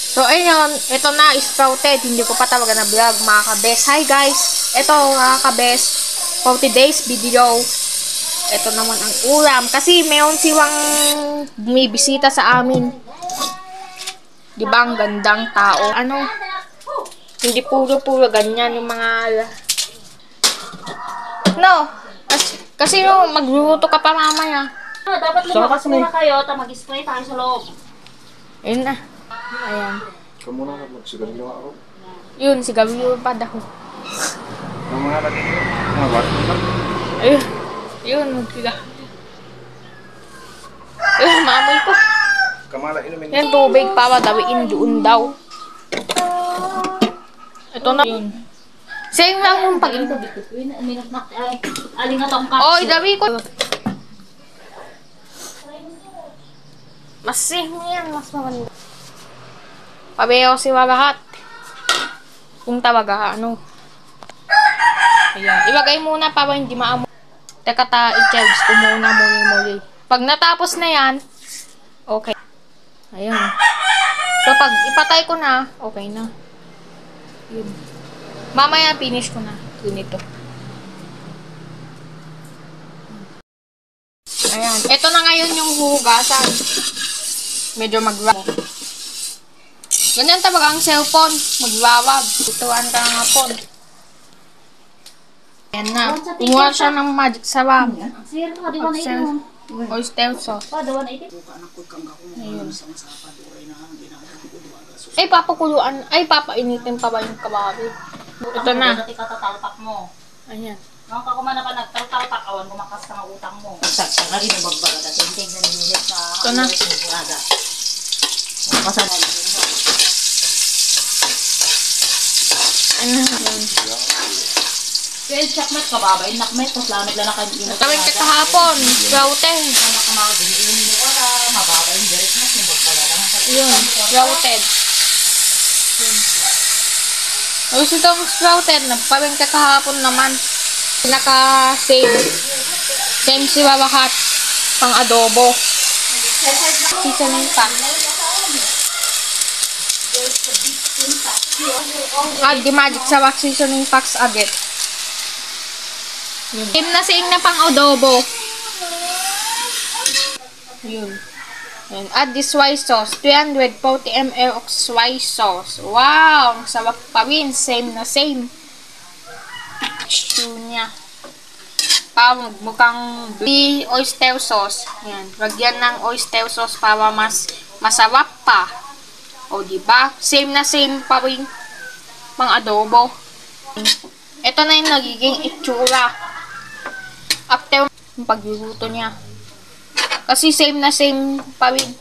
So, ayun, ito na, sprouted. Hindi ko pa talaga na vlog, mga kabes. Hi, guys. Ito, mga kabes, for today's video, ito naman ang ulam. Kasi, mayroon siwang bumibisita sa amin. Diba, ang gandang tao. Ano, hindi puro-puro ganyan yung mga... No, kasi no, magluluto ka pa mamaya. Dapat lumabas muna kayo, mag-spray tayo sa loob. Ayun na. Ayan. Kamu na magsigarilyo ako. Yun, sigarilyo pa daw. Ang mga lagi nyo, mga bato na. Ayun. Yun, magsiga. Ayun, maamoy ko. Kamala inumin. Yan, tubig para dawiin doon daw. Ito na. Yun. Same lang yung pag... Aling atong kapso. Oy, dawi ko. Mas safe yan, mas maganda. Pabeho si lahat. Kung tawaga, ano. Ayan. Ilagay muna para hindi maamoy. Teka i-charge ko muna muli. Pag natapos na yan, okay. Ayan. So, pag ipatay ko na, okay na. Yun. Mamaya, finish ko na. Ganito. Ayan. Ito na ngayon yung hugasan. Medyo magwawag. Ganyan talaga ang cellphone. Magwawag. Tutuan ka ng hapon. Ayan na. Kumuha siya ng magic sarap. Sir, di ba na ito? Oyster sauce. Pa, dawan na ito. Ayun. Ay, papakuluan. Ay, papainitin pa ba yung kababi? Ito na. Dati katatalpak mo. Ayan. Nung kakumana pa nagtaltalpak, awan kumakas ka ng utang mo. Saksak na rin ang bagbaga. Dati hindi na nilit na ito na. Kasana rin. Ayan. Kaya chakmat ka ba? Nakmet, tapos lamig lang nakain. Kaming kahapon. Sprouted. Anak ka mga giniinin mo ka, mababa yung direct mas, yung bagpala lang. Yun. Sprouted. Tapos itong sprouted. Nagpawing kahapon naman. Pinaka-same. Same si babakat. Pang adobo. Seasoning pa. Add the magic sa wax seasoning packs agad. Same na same na pang adobo. Yun. Yun. Add the soy sauce. 340 ml of soy sauce. Wow! Ang sarap pa rin. Same na same. Stew niya. Para mukhang oyster sauce. Yan. Lagyan ng oyster sauce para mas masarap pa. O, diba? Same na same pa rin pang adobo. Ito na yung nagiging itsura. After yung pagluluto niya. Kasi same na same pa rin.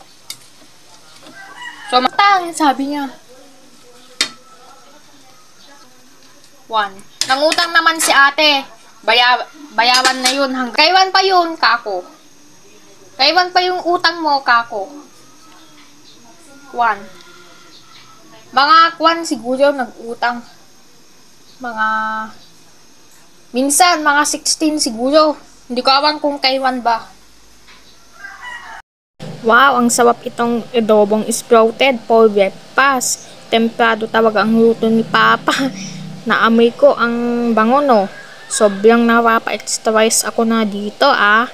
So, matang, sabi niya. 1. Nangutang naman si ate. Bayawan na yun. Kailan pa yun, kako? Kailan pa yung utang mo, kako? 1. Mga kwan siguro nag-utang. Minsan, mga 16 siguro. Hindi ko awan kung kailan ba. Wow, ang sarap itong adobong sprouted for breakfast. Templado talaga ang luto ni Papa. Naamoy ko ang bango, no? Sobrang napapa-extra rice ako na dito, ah.